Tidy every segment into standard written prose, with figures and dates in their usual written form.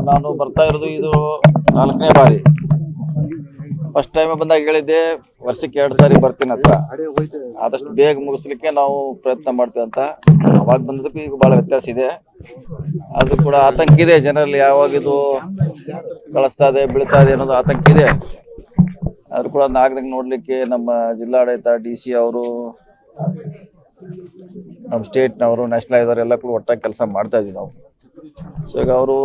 ನಾನು ಬರ್ತಾ ಇರೋದು ಇದು 4ನೇ ಬಾರಿ. ಫಸ್ಟ್ ಟೈಮ್ ಬಂದಾಗ ಹೇಳಿದ್ದೆ ವರ್ಷಕ್ಕೆ 2 ಸಾರಿ ಬರ್ತೀನಿ ಅಂತ, ಆದಷ್ಟು ಬೇಗ ಮುಗಿಸ್ಲಿಕ್ಕೆ ನಾವು ಪ್ರಯತ್ನ ಮಾಡ್ತೀವಿ ಅಂತ. ಅವಾಗ ಬಂದದಕ್ಕೂ ಈಗ ಬಹಳ ವ್ಯತ್ಯಾಸ ಇದೆ. ಅದು ಕೂಡ ಆತಂಕ ಇದೆ ಜನರಲ್ಲಿ, ಯಾವಾಗ ಇದು ಕಳಿಸ್ತಾ ಇದೆ ಬೀಳ್ತಾ ಇದೆ ಅನ್ನೋದು ಆತಂಕ ಇದೆ. ಆದ್ರೂ ಕೂಡ ಆಗದಂಗೆ ನೋಡ್ಲಿಕ್ಕೆ ನಮ್ಮ ಜಿಲ್ಲಾಡಳಿತ, DC ಅವರು, ನಮ್ಮ ಸ್ಟೇಟ್ನವರು, ನ್ಯಾಷನಲ್ ಇದಾರೆ, ಎಲ್ಲ ಕೂಡ ಒಟ್ಟಾಗಿ ಕೆಲಸ ಮಾಡ್ತಾ ಇದೀವಿ ನಾವು. ಸೊ ಈಗ ಅವರು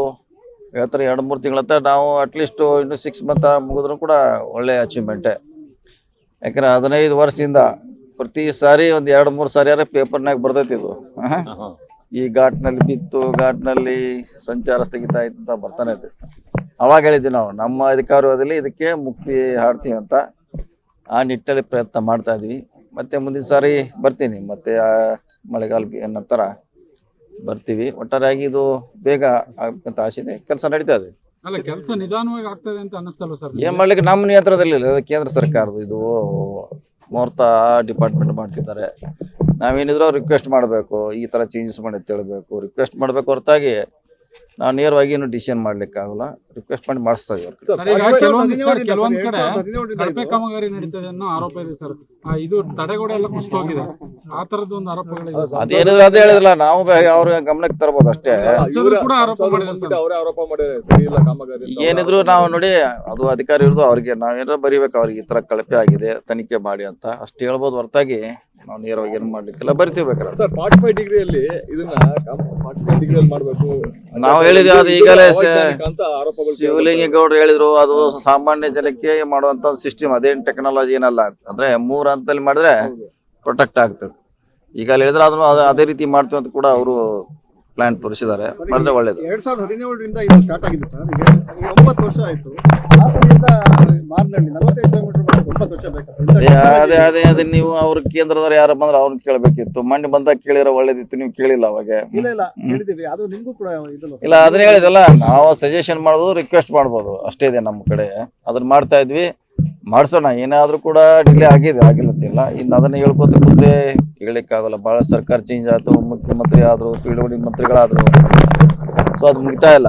ಹೇಳ್ತಾರೆ 2-3 ತಿಂಗಳಂತ, ನಾವು ಅಟ್ಲೀಸ್ಟ್ ಇನ್ನು 6 ಮಂತ್ ಮುಗಿದ್ರು ಕೂಡ ಒಳ್ಳೆ ಅಚೀವ್ಮೆಂಟೇ. ಯಾಕಂದ್ರೆ 15 ವರ್ಷದಿಂದ ಪ್ರತಿ ಸಾರಿ ಒಂದು 2-3 ಸಾರಿ ಪೇಪರ್ನಾಗ ಬರ್ತೈತಿ ಇದು. ಈ ಘಾಟ್ನಲ್ಲಿ ಬಿತ್ತು, ಘಾಟ್ನಲ್ಲಿ ಸಂಚಾರ ಸ್ಥಗಿತ ಆಯ್ತು ಅಂತ ಬರ್ತಾನೆ ಇರ್ತೈತಿ. ಅವಾಗ ಹೇಳಿದ್ವಿ ನಾವು ನಮ್ಮ ಅಧಿಕಾರದಲ್ಲಿ ಇದಕ್ಕೆ ಮುಕ್ತಿ ಹಾಡ್ತೀವಿ ಅಂತ. ಆ ನಿಟ್ಟಿನಲ್ಲಿ ಪ್ರಯತ್ನ ಮಾಡ್ತಾ ಇದೀವಿ. ಮತ್ತೆ ಮುಂದಿನ ಸಾರಿ ಬರ್ತೀನಿ, ಮತ್ತೆ ಮಳೆಗಾಲ ನಂತರ ಬರ್ತೀವಿ. ಒಟ್ಟಾರೆಯಾಗಿ ಇದು ಬೇಗ ಆಗಬೇಕಂತ ಆಸೆ ಇದೆ. ಕೆಲಸ ನಡೀತಾ ಇದೆ. ಅಲ್ಲ, ಕೆಲಸ ನಿಧಾನವಾಗಿ ಆಗ್ತದೆ ಅಂತ ಅನ್ನಿಸ್ತಲ್ವ ಸರ್? ಏನ್ ಮಾಡ್ಲಿಕ್ಕೆ ನಮ್ಮ ನಿಯಂತ್ರಣದಲ್ಲಿ ಕೇಂದ್ರ ಸರ್ಕಾರದ್ದು ಇದು ಮುಹೂರ್ತ ಡಿಪಾರ್ಟ್ಮೆಂಟ್ ಮಾಡ್ತಿದ್ದಾರೆ. ನಾವೇನಿದ್ರು ರಿಕ್ವೆಸ್ಟ್ ಮಾಡಬೇಕು, ಈ ತರ ಚೇಂಜಸ್ ಮಾಡಿ ಅಂತ ಹೇಳ್ಬೇಕು, ರಿಕ್ವೆಸ್ಟ್ ಮಾಡಬೇಕು ಹೊರತಾಗಿ ನಾವು ನೇರವಾಗಿ ಏನು ಡಿಸಿಷನ್ ಮಾಡ್ಲಿಕ್ಕೆ ಆಗಲ್ಲ. ರಿಕ್ವೆಸ್ಟ್ ಮಾಡಿ ಮಾಡಿಸ್ತಾ ಇದ್ದಾರೆ. ಕೆಲವೊಂದ್ ಕಡೆ ಕಳಪೆ ಕಾಮಗಾರಿ ನಡೀತದೆ ಅನ್ನೋ ಆರೋಪ ಇದೆ ಸರ್. ಇದು ತಡೆಗೋಡೆ ಎಲ್ಲ ಕುಸಿದು ಹೋಗಿದೆ, ಆ ತರದ್ದು ಒಂದು ಆರೋಪಗಳಿದೆ. ಅದೇನಿದ್ರು ಅದೇ ಹೇಳಿದ್ರಲ್ಲ, ನಾವು ಅವ್ರ ಗಮನಕ್ಕೆ ತರಬಹುದು ಅಷ್ಟೇ. ಏನಿದ್ರು ನಾವು ನೋಡಿ, ಅದು ಅಧಿಕಾರಿ ಇರೋದು ಅವ್ರಿಗೆ, ನಾವೇನಾದ್ರು ಬರೀಬೇಕು ಅವ್ರಿಗೆ ಈ ತರ ಕಳಪೆ ಆಗಿದೆ ತನಿಖೆ ಮಾಡಿ ಅಂತ ಅಷ್ಟು ಹೇಳ್ಬೋದು ಹೊರತಾಗಿ ನಾವು ನೇರವಾಗಿ ಏನು ಮಾಡ್ಲಿಕ್ಕೆಲ್ಲ ಬರ್ತೀವಿ. ಬೇಕಾದ್ರೆ 45 ಡಿಗ್ರಿಯಲ್ಲಿ ಇದನ್ನ 45 ಡಿಗ್ರಿಯಲ್ಲಿ ಮಾಡಬೇಕು ನಾವು ಹೇಳಿದ್ವಿ. ಅದು ಈಗಲೇ ಶಿವಲಿಂಗೇಗೌಡರು ಹೇಳಿದ್ರು, ಅದು ಸಾಮಾನ್ಯ ಜನಕ್ಕೆ ಮಾಡುವಂತ ಒಂದು ಸಿಸ್ಟಮ್, ಅದೇನು ಟೆಕ್ನಾಲಜಿ ಏನಲ್ಲ. ಅಂದ್ರೆ 3 ಹಂತದಲ್ಲಿ ಮಾಡಿದ್ರೆ ಪ್ರೊಟೆಕ್ಟ್ ಆಗ್ತದೆ. ಈಗಲೇ ಹೇಳಿದ್ರೆ ಅದನ್ನು ಅದೇ ರೀತಿ ಮಾಡ್ತೀವಿ ಅಂತ ಕೂಡ ಅವರು ಪ್ಲಾನ್ ತೋರಿಸಿದ್ದಾರೆ. ಮಾಡಿದ್ರೆ ಒಳ್ಳೇದು. 2017ರಿಂದ ಇದು ಸ್ಟಾರ್ಟ್ ಆಗಿದೆ ಸರ್. ಈಗ 9 ವರ್ಷ ಆಯ್ತು. ಹಾಸನದಿಂದ ಮಾರ್ನಹಳ್ಳಿ 45 ಕಿಲೋಮೀಟರ್ 9 ವರ್ಷ ಬೇಕಾಗ್ತದೆ. ಅದೇ ನೀವು ಅವ್ರ ಕೇಂದ್ರದವ್ರು ಯಾರು ಬಂದ್ರೆ ಅವ್ರನ್ನ ಕೇಳಬೇಕಿತ್ತು. ಮಂಡಿ ಬಂದಾಗ ಕೇಳಿರೋ ಒಳ್ಳೇದಿತ್ತು, ನೀವು ಕೇಳಿಲ್ಲ ಅವಾಗ. ಇಲ್ಲ ಹೇಳಿದೀವಿ, ಅದು ನಿಮ್ಗೂ ಕೂಡ ಇಲ್ಲ, ಅದನ್ನ ಹೇಳಿದಲ್ಲ, ನಾವು ಸಜೆಷನ್ ಮಾಡ್ಬೋದು, ರಿಕ್ವೆಸ್ಟ್ ಮಾಡ್ಬೋದು, ಅಷ್ಟೇ ಇದೆ ನಮ್ಮ ಕಡೆ. ಅದನ್ನ ಮಾಡ್ತಾ ಇದ್ವಿ, ಮಾಡ್ಸೋಣ. ಏನಾದ್ರೂ ಕೂಡ ಡಿಲೇ ಆಗಿಲ್ಲತ್ತಿಲ್ಲ. ಇನ್ನು ಅದನ್ನ ಹೇಳ್ಕೊತ ಕೂತ್ರೆ ಹೇಳಿಕ್ಕಾಗಲ್ಲ. ಬಹಳ ಸರ್ಕಾರ ಚೇಂಜ್ ಆಯ್ತು, ಮುಖ್ಯಮಂತ್ರಿ ಆದ್ರು, PWD ಮಂತ್ರಿಗಳಾದ್ರು. ಸೊ ಅದು ಮುಗಿತಾ ಇಲ್ಲ.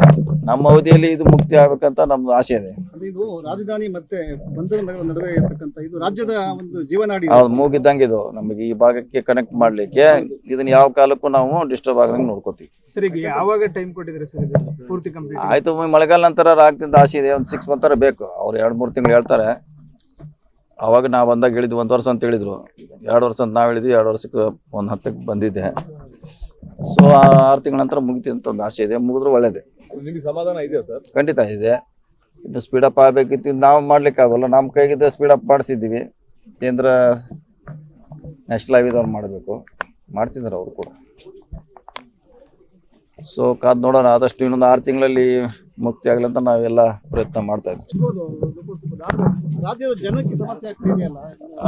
ನಮ್ಮ ಅವಧಿಯಲ್ಲಿ ಇದು ಮುಕ್ತಿ ಆಗ್ಬೇಕಂತ ನಮ್ದು ಆಸೆ ಇದೆ. ಇದು ರಾಜಧಾನಿ ಮತ್ತೆ ಬಂದರು ನಡುವೆ ಇರ್ತಕ್ಕಂಥ ಇದು ರಾಜ್ಯದ ಒಂದು ಜೀವನಾಡಿ. ಹೌದು, ಮೂಗಿದ್ದಂಗೆ ಇದು. ನಮಗೆ ಈ ಭಾಗಕ್ಕೆ ಕನೆಕ್ಟ್ ಮಾಡ್ಲಿಕ್ಕೆ ಇದನ್ನ ಯಾವ ಕಾಲಕ್ಕೂ ನಾವು ಡಿಸ್ಟರ್ಬ್ ಆಗದಂಗೆ ನೋಡ್ಕೋತೀವಿ. ಸರ್, ಈಗ ಯಾವಾಗ ಟೈಮ್ ಕೊಟ್ಟಿದ್ರೆ ಸರ್ ಪೂರ್ತಿ ಕಂಪ್ಲೀಟ್? ಆಯ್ತು, ಮಳೆಗಾಲ ನಂತರ ಆಗ್ತಿದ್ದ ಆಸೆ ಇದೆ. ಒಂದು 6 ಮಂತ್ ಬೇಕು. ಅವ್ರು 2-3 ತಿಂಗಳು ಹೇಳ್ತಾರೆ. ಅವಾಗ ನಾವು ಬಂದಾಗ ಹೇಳಿದ್ವಿ 1 ವರ್ಷ ಅಂತ ಹೇಳಿದ್ರು. 2 ವರ್ಷ ಅಂತ ನಾವು ಹೇಳಿದ್ವಿ. 2 ವರ್ಷಕ್ಕೆ ಒಂದು ಹಂತಕ್ಕೆ ಬಂದಿದೆ. ಸೊ 6 ತಿಂಗಳ ನಂತರ ಮುಗಿತಿ ಅಂತ ಒಂದು ಆಸೆ ಇದೆ. ಮುಗಿದ್ರು ಒಳ್ಳೇದೇ. ನಿಮಗೆ ಸಮಾಧಾನ ಇದೆಯಾ ಸರ್? ಖಂಡಿತ ಇದೆ. ಇನ್ನು ಸ್ಪೀಡಪ್ ಆಗಬೇಕಿತ್ತು, ನಾವು ಮಾಡ್ಲಿಕ್ಕೆ ಆಗೋಲ್ಲ. ನಮ್ಮ ಕೈಗಿದ್ದ ಸ್ಪೀಡಪ್ ಮಾಡಿಸಿದ್ದೀವಿ. ಕೇಂದ್ರ ನ್ಯಾಷನಲ್ ಹೈವೇದವ್ರು ಮಾಡಬೇಕು, ಮಾಡ್ತಿದ್ದಾರೆ ಅವರು ಕೂಡ. ಸೊ ಕಾದ್ ನೋಡೋಣ. ಆದಷ್ಟು ಇನ್ನೊಂದು 6 ತಿಂಗಳಲ್ಲಿ ಮುಕ್ತಿ ಆಗಲಿ ಅಂತ ನಾವೆಲ್ಲ ಪ್ರಯತ್ನ ಮಾಡ್ತಾ ಇದ್ವಿ. ರಾಜ್ಯದ ಜನಕ್ಕೆ ಸಮಸ್ಯೆ ಆಗ್ತಿದೆಯಲ್ಲ.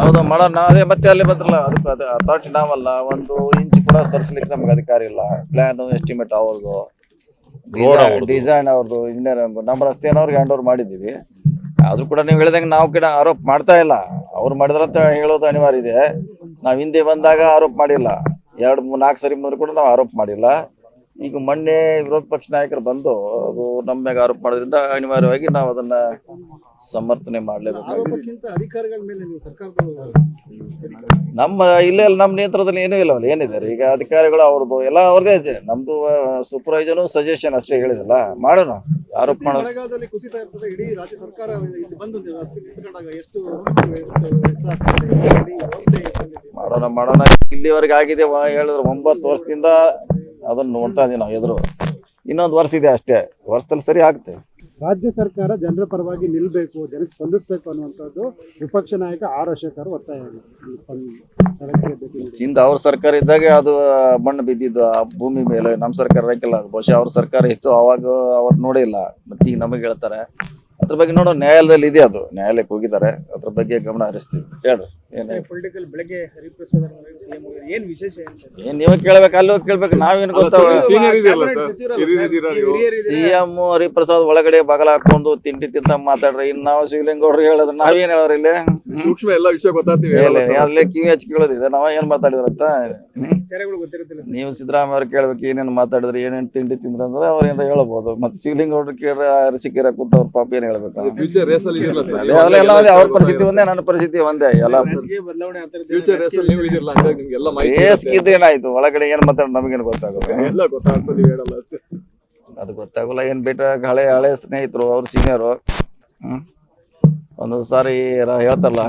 ಹೌದು, ಮಾಡೋಣ. ಅದೇ ಮತ್ತೆ ಅಲ್ಲಿ ಬಂದ್ರಲ್ಲ, ಅದಕ್ಕೆ ಅದೇ ಅಥಾರಿಟಿ ನಾವಲ್ಲ. 1 ಇಂಚ್ ಕೂಡ ಸರಿಸಲಿಕ್ಕೆ ನಮ್ಗೆ ಅಧಿಕಾರ ಇಲ್ಲ. ಪ್ಲಾನ್ ಎಸ್ಟಿಮೇಟ್ ಅವ್ರದ್ದು, ಡಿಸೈನ್ ಅವ್ರದ್ದು, ಇಂಜಿನಿಯರ್ ನಮ್ಮ ರಸ್ತೆಯವ್ರಿಗೆ ಹ್ಯಾಂಡ್ ಓವರ್ ಮಾಡಿದ್ದೀವಿ. ಆದ್ರೂ ಕೂಡ ನೀವು ಹೇಳಿದಂಗೆ ನಾವು ಕೂಡ ಆರೋಪ ಮಾಡ್ತಾ ಇಲ್ಲ. ಅವ್ರು ಮಾಡಿದ್ರಂತ ಹೇಳೋದು ಅನಿವಾರ್ಯ ಇದೆ. ನಾವು ಹಿಂದೆ ಬಂದಾಗ ಆರೋಪ ಮಾಡಿಲ್ಲ. 2-4 ಸರಿ ಬಂದ್ರು ಕೂಡ ನಾವು ಆರೋಪ ಮಾಡಿಲ್ಲ. ಈಗ ಮೊನ್ನೆ ವಿರೋಧ ಪಕ್ಷ ನಾಯಕರು ಬಂದು ಅದು ನಮ್ಮ ಮೇಲೆ ಆರೋಪ ಮಾಡೋದ್ರಿಂದ ಅನಿವಾರ್ಯವಾಗಿ ನಾವು ಅದನ್ನ ಸಮರ್ಥನೆ ಮಾಡಲೇಬೇಕು. ಅಧಿಕಾರಿಗಳ ಮೇಲೆ ನೀವು ಸರ್ಕಾರದ ನಮ್ಮ ಇಲ್ಲೇ ನಮ್ಮ ನಿಯಂತ್ರಣದಲ್ಲಿ ಏನೂ ಇಲ್ಲವಲ್ಲ. ಏನಿದೆ ಈಗ ಅಧಿಕಾರಿಗಳು ಅವ್ರದ್ದು ಎಲ್ಲ ಅವ್ರದೇ ಇದೆ. ನಮ್ದು ಸೂಪರ್ವೈಸರ್ ಸಜೆಷನ್ ಅಷ್ಟೇ ಹೇಳಿದಲ್ಲ, ಮಾಡೋಣ. ಆರೋಪ ಮಾಡೋದು ಮಳೆಗಾಲದಲ್ಲಿ ಕುಸಿತ ಇರ್ತದೆ. ಇಡೀ ರಾಜ್ಯ ಸರ್ಕಾರ ಇಲ್ಲಿ ಬಂದು ನಿಂತ್ಕೊಂಡಾಗ ಎಷ್ಟು ಮಾಡೋಣ. ಇಲ್ಲಿವರೆಗೆ ಆಗಿದೆ ಹೇಳಿದ್ರು 9 ವರ್ಷದಿಂದ ಅದನ್ನ ನೋಡ್ತಾ ಇದೀವಿ ನಾವು. ಎದುರು ಇನ್ನೊಂದು ವರ್ಷ ಇದೆ ಅಷ್ಟೇ. ವರ್ಷದಲ್ಲಿ ಸರಿ ಆಗುತ್ತೆ. ರಾಜ್ಯ ಸರ್ಕಾರ ಜನರ ಪರವಾಗಿ ನಿಲ್ಬೇಕು, ಜನಕ್ಕೆ ಸ್ಪಂದಿಸಬೇಕು ಅನ್ನುವಂಥದ್ದು ವಿಪಕ್ಷ ನಾಯಕ ಆರ್ ಅಶೋಕ್ ಒತ್ತಾಯ. ಹಿಂದೆ ಅವ್ರ ಸರ್ಕಾರ ಇದ್ದಾಗ ಅದು ಮಣ್ಣು ಬಿದ್ದಿದ್ದು ಆ ಭೂಮಿ ಮೇಲೆ. ನಮ್ಮ ಸರ್ಕಾರ ಹಾಕಿಲ್ಲ. ಬಹುಶಃ ಅವ್ರ ಸರ್ಕಾರ ಇತ್ತು, ಅವಾಗ ಅವ್ರು ನೋಡೇ ಇಲ್ಲ. ಮತ್ತೆ ಈಗ ನಮಗೆ ಹೇಳ್ತಾರೆ. ಅದ್ರ ಬಗ್ಗೆ ನೋಡೋ, ನ್ಯಾಯಾಲಯದಲ್ಲಿ ಇದೆ. ಅದು ನ್ಯಾಯಾಲಯಕ್ಕೆ ಹೋಗಿದ್ದಾರೆ. ಅದ್ರ ಬಗ್ಗೆ ಗಮನ ಹರಿಸ್ತೀವಿ. ಹೇಳ್ರಿ. ಪೊಲಿಟಿಕಲ್ ಬೆಳಗ್ಗೆ ಹರಿಪ್ರಸಾದ್ ಅವರು ಸಿಎಂ ಏನ್ ವಿಶೇಷ ಏನ್ ಸರ್? ಏನ್ ನೀವೇ ಕೇಳ್ಬೇಕು, ಅಲ್ಲಿ ಹೋಗಿ ಕೇಳ್ಬೇಕು, ನಾವೇನು ಗೊತ್ತಾವ. ಸೀನಿಯರ್ ಇದೆಯಲ್ಲ ಸರ್, ಹಿರಿಯರಿದ್ದೀರಾ ನೀವು. CM ಹರಿಪ್ರಸಾದ್ ಒಳಗಡೆ ಬಗಲ ಹಾಕೊಂಡು ತಿಂಡಿ ತಿಂತ ಮಾತಾಡ್ರಿ. ಇನ್ ನಾವು ಶಿವಲಿಂಗೌಡ್ರು ಹೇಳಿದ್ರೆ ನಾವೇನ್ ಹೇಳೋರು ಇಲ್ಲಿ? ಸೂಕ್ಷ್ಮ ಎಲ್ಲ ವಿಷಯ ಗೊತ್ತಾಗ್ತೀವಿ. ಅಲ್ಲೇ ಕಿವಿ ಹಚ್ಚಿ ಕೇಳೋದಿದೆ, ನಾವ ಏನ್ ಮಾತಾಡಿದ್ರಂತ. ವಿಚಾರಗಳು ಗೊತ್ತಿರುತ್ತಿಲ್ಲ ಸರ್. ನೀವು ಸಿದ್ದರಾಮಯ್ಯ ಅವ್ರು ಕೇಳ್ಬೇಕು, ಏನೇನ್ ಮಾತಾಡಿದ್ರಿ, ಏನೇನ್ ತಿಂಡಿ ತಿಂದ್ರಂದ್ರೆ ಅವ್ರ ಏನಾರ ಹೇಳ್ಬೋದು. ಮತ್ತೆ ಶಿವಲಿಂಗೌಡ್ರು ಕೇಳ್ರೆ ಅರಸಿಕೆರ ಕೂತ ಅವ್ರ ಪಾಪ ಏನ್ ಹೇಳ್ಬೇಕು? ಫ್ಯೂಚರ್ ರೇಸ್ ಅಲ್ಲಿ ಇದೆಯಲ್ಲ ಸರ್, ಅವೆಲ್ಲ ಅವ್ರ ಪರಿಸ್ಥಿತಿ ಒಂದೇ, ನನ್ನ ಪರಿಸ್ಥಿತಿ ಒಂದೇ. ಎಲ್ಲ ರಾಜಕೀಯ ಬದಲಾವಣೆ ಆ ಥರದ್ದು ಫ್ಯೂಚರ್ ರೇಸ್ ಅಲ್ಲಿ ನೀವು ಇದಿರಲ್ಲ, ಹಂಗಾಗಿ ನಿಮ್ಗೆಲ್ಲ ಮಾಹಿತಿ ಏಸ್ಕಿದ್ರೆ ಏನಾಯ್ತು, ಒಳಗಡೆ ಏನ್ ಮಾತಾಡ ನಮಗೇನು ಗೊತ್ತಾಗುತ್ತೆ? ಎಲ್ಲ ಗೊತ್ತಾಗ್ತದೆ, ನೀವು ಹೇಳಲ್ಲ ಅಷ್ಟೇ. ಅದು ಗೊತ್ತಾಗಲ್ಲ. ಏನ್ ಬೇಟ ಹಳೆ ಸ್ನೇಹಿತರು, ಅವ್ರ ಸೀನಿಯರು. ಒಂದೊಂದು ಸಾರಿ ಹೇಳ್ತಾರಲ್ಲ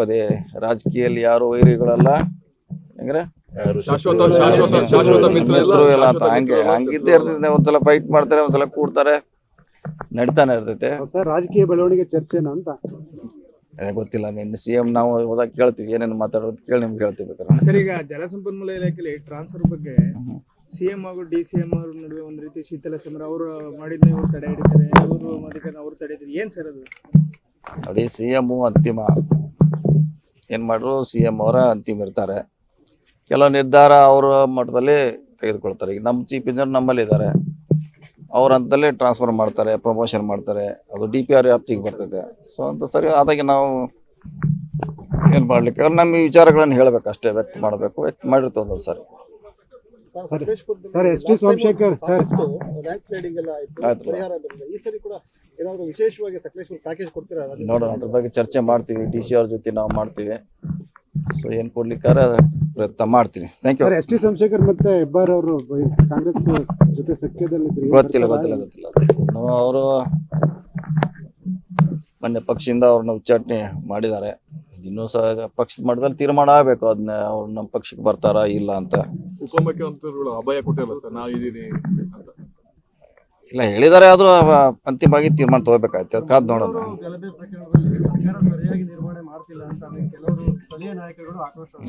ಪದೇ ರಾಜಕೀಯಲ್ಲಿ ಯಾರು ವೈರಿಗಳಲ್ಲ, ಹೆಂಗ್ರೆ ಶಾಶ್ವತ ಮಿತ್ರರು ಎಲ್ಲ ಅಂತ. ಹಂಗಿದ್ದೇ ಇರ್ತೈತೆ. ಒಂದ್ಸಲ ಫೈಟ್ ಮಾಡ್ತಾರೆ, ಒಂದ್ಸಲ ಕೂಡ್ತಾರೆ, ನಡೀತಾನೆ ಇರ್ತೈತೆ. ರಾಜಕೀಯ ಬೆಳವಣಿಗೆ ಚರ್ಚೆನ ಅಂತ ಗೊತ್ತಿಲ್ಲ. ನಿನ್ನ CM ನಾವು ಹೋದಾಗ ಕೇಳ್ತೀವಿ, ಏನೇನು ಮಾತಾಡೋದು ಕೇಳಿ ನಿಮ್ಗೆ ಹೇಳ್ತೀವಿ ಬೇಕಾದ್ರೆ. ಸರ್, ಈಗ ಜಲಸಂಪನ್ಮೂಲ ಇಲಾಖೆಯಲ್ಲಿ ಟ್ರಾನ್ಸ್ಫರ್ ಬಗ್ಗೆ CM ಹಾಗೂ DCM ಅವ್ರ ನಡುವೆ ಒಂದ್ ರೀತಿ ಶೀತಲ ಸಮರ. ಅವರು ಮಾಡಿದ್ನ ಇವ್ರು ತಡೆ ಹಿಡಿತಾರೆ, ಇವರು ಮಧ್ಯಕ್ಕೆ ಅವ್ರು ತಡೆ ಹಿಡಿತಾರೆ. ಏನ್ ಸರ್ ಅದು? ನೋಡಿ, CM ಅಂತಿಮ ಏನ್ ಮಾಡ್ರು, CM ಅವರ ಅಂತಿಮ ಇರ್ತಾರೆ. ಕೆಲವು ನಿರ್ಧಾರ ಅವ್ರ ಮಟ್ಟದಲ್ಲಿ ತೆಗೆದುಕೊಳ್ತಾರೆ. ಈಗ ನಮ್ಮ ಚೀಫ್ ಇಂಜಿನಿಯರ್ ನಮ್ಮಲ್ಲಿ ಇದ್ದಾರೆ, ಅವ್ರ ಹಂತದಲ್ಲೇ ಟ್ರಾನ್ಸ್ಫರ್ ಮಾಡ್ತಾರೆ, ಪ್ರಮೋಷನ್ ಮಾಡ್ತಾರೆ. ಅದು DPR ವ್ಯಾಪ್ತಿಗೆ ಬರ್ತೈತೆ. ಸೊ ಅಂತ ಸರಿ ಆದಾಗೆ ನಾವು ಏನು ಮಾಡ್ಲಿಕ್ಕೆ ಅವ್ರು ನಮ್ಮ ಈ ವಿಚಾರಗಳನ್ನು ಹೇಳ್ಬೇಕು ಅಷ್ಟೇ, ವ್ಯಕ್ತ ಮಾಡಬೇಕು. ವ್ಯಕ್ತ ಮಾಡಿರ್ತೇವೆ ಒಂದೊಂದು ಸಾರಿ. Sir, S T. Somashekar sir land sliding ಎಲ್ಲ ಆಯ್ತು, ಪರಿಹಾರ ಬಂದಿದೆ. ಈ ಸರಿ ಕೂಡ ಏನಾದ್ರು ವಿಶೇಷವಾಗಿ ಸಕಲೇಶ್ಪುರ ಪ್ಯಾಕೇಜ್ ಕೊಡ್ತೀರಾ? ನೋಡೋಣ, ಅದ್ರ ಬಗ್ಗೆ ಚರ್ಚೆ ಮಾಡ್ತೀವಿ. DC ಅವ್ರ ಜೊತೆ ನಾವು ಮಾಡ್ತೀವಿ. ಸೊ ಏನು ಕೊಡ್ಲಿಕ್ಕಾರ ಪ್ರಯತ್ನ ಮಾಡ್ತೀನಿ. Thank you. Sir, S T. Somashekar ಮತ್ತೆ ಹೆಬ್ಬಾರ್ ಅವರು ಕಾಂಗ್ರೆಸ್ ಜೊತೆ ಸಖ್ಯದಲ್ಲಿ ಗೊತ್ತಿಲ್ಲ. ಇನ್ನು ಅವರು ಮೊನ್ನೆ ಪಕ್ಷದಿಂದ ಅವ್ರನ್ನ ಉಚ್ಚಾಟನೆ ಮಾಡಿದ್ದಾರೆ. ಇನ್ನೂ ಸಹ ಪಕ್ಷದ ಮಟ್ಟದಲ್ಲಿ ತೀರ್ಮಾನ ಆಗಬೇಕು, ಅದನ್ನ ಅವ್ರು ನಮ್ಮ ಪಕ್ಷಕ್ಕೆ ಬರ್ತಾರಾ ಇಲ್ಲ ಅಂತ. ಉಪಮುಖ್ಯಮಂತ್ರಿಗಳು ಅಭಯ ಕೊಟ್ಟಿಲ್ಲ ಸರ್, ನಾವು ಇದೀನಿ ಅಂತ. ಇಲ್ಲ ಹೇಳಿದ್ದಾರೆ, ಆದ್ರೂ ಅಂತಿಮವಾಗಿ ತೀರ್ಮಾನ ತಗೋಬೇಕಾಯ್ತು. ಕಾದ್ ನೋಡೋಣ.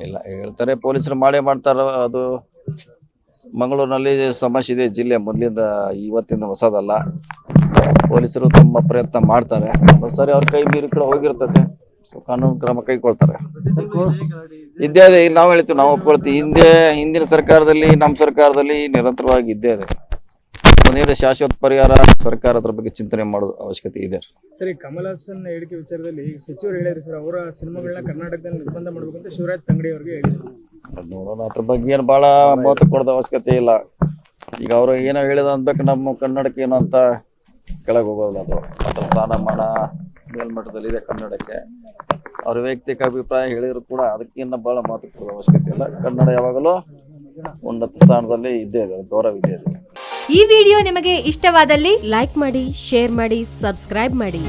ಇಲ್ಲ ಹೇಳ್ತಾರೆ, ಪೊಲೀಸರು ಮಾಡೇ ಮಾಡ್ತಾರ. ಅದು ಮಂಗಳೂರಿನಲ್ಲಿ ಸಮಸ್ಯೆ ಇದೆ, ಜಿಲ್ಲೆ ಮೊದಲಿಂದ ಇವತ್ತಿಂದ ಹೊಸದಲ್ಲ. ಪೊಲೀಸರು ತಮ್ಮ ಪ್ರಯತ್ನ ಮಾಡ್ತಾರೆ. ಸರಿ, ಅವ್ರ ಕೈ ಮೀರಿ ಕೂಡ ಹೋಗಿರ್ತದೆ. ಸೊ ಕಾನೂನು ಕ್ರಮ ಕೈಗೊಳ್ತಾರೆ. ಇದ್ದೇ ಇದೆ. ಇಲ್ಲಿ ನಾವು ಹೇಳ್ತೀವಿ, ನಾವು ಒಪ್ಕೊಳ್ತೀವಿ. ಹಿಂದಿನ ಸರ್ಕಾರದಲ್ಲಿ, ನಮ್ಮ ಸರ್ಕಾರದಲ್ಲಿ ನಿರಂತರವಾಗಿ ಇದ್ದೇ ಇದೆ. ಒಂದೇನು ಶಾಶ್ವತ ಪರಿಹಾರ ಸರ್ಕಾರ ಅದ್ರ ಬಗ್ಗೆ ಚಿಂತನೆ ಮಾಡೋದು ಅವಶ್ಯಕತೆ ಇದೆ. ಸರಿ, ಕಮಲ್ ಹಾಸನ್ ಹೇಳಿಕೆ ವಿಚಾರದಲ್ಲಿ ಸಚಿವರು ಹೇಳಿದ್ರು ಸರ್, ಅವರ ಸಿನಿಮಾಗಳನ್ನ ಕರ್ನಾಟಕದಲ್ಲಿ ನಿರ್ಬಂಧ ಮಾಡಬೇಕಂತ ಶಿವರಾಜ್ ತಂಗಡಿ ಅವ್ರಿಗೆ ಹೇಳಿದ್ರು. ನೋಡೋಣ, ಅದ್ರ ಬಗ್ಗೆ ಏನು ಭಾಳ ಮಹತ್ವ ಕೊಡೋದ ಅವಶ್ಯಕತೆ ಇಲ್ಲ. ಈಗ ಅವರು ಏನೋ ಹೇಳಿದ ಅನ್ಬೇಕು, ನಮ್ಮ ಕನ್ನಡಕ್ಕೆ ಏನು ಅಂತ ಕೆಳಗೆ ಹೋಗೋದಿಲ್ಲ. ಅದು ಅದ್ರ ಸ್ಥಾನಮಾನ ಮೇಲ್ಮಟ್ಟದಲ್ಲಿ ಇದೆ ಕನ್ನಡಕ್ಕೆ. ಅವ್ರ ವೈಯಕ್ತಿಕ ಅಭಿಪ್ರಾಯ ಹೇಳಿದ್ರು ಕೂಡ ಅದಕ್ಕಿಂತ ಭಾಳ ಮಹತ್ವ ಕೊಡೋದ ಅವಶ್ಯಕತೆ ಇಲ್ಲ. ಕನ್ನಡ ಯಾವಾಗಲೂ ಉನ್ನತ ಸ್ಥಾನದಲ್ಲಿ ಇದ್ದೇ ಇದೆ, ಗೌರವ ಇದ್ದೇ ಇದೆ. ಈ ವಿಡಿಯೋ ನಿಮಗೆ ಇಷ್ಟವಾದಲ್ಲಿ ಲೈಕ್ ಮಾಡಿ, ಶೇರ್ ಮಾಡಿ, ಸಬ್ಸ್ಕ್ರೈಬ್ ಮಾಡಿ.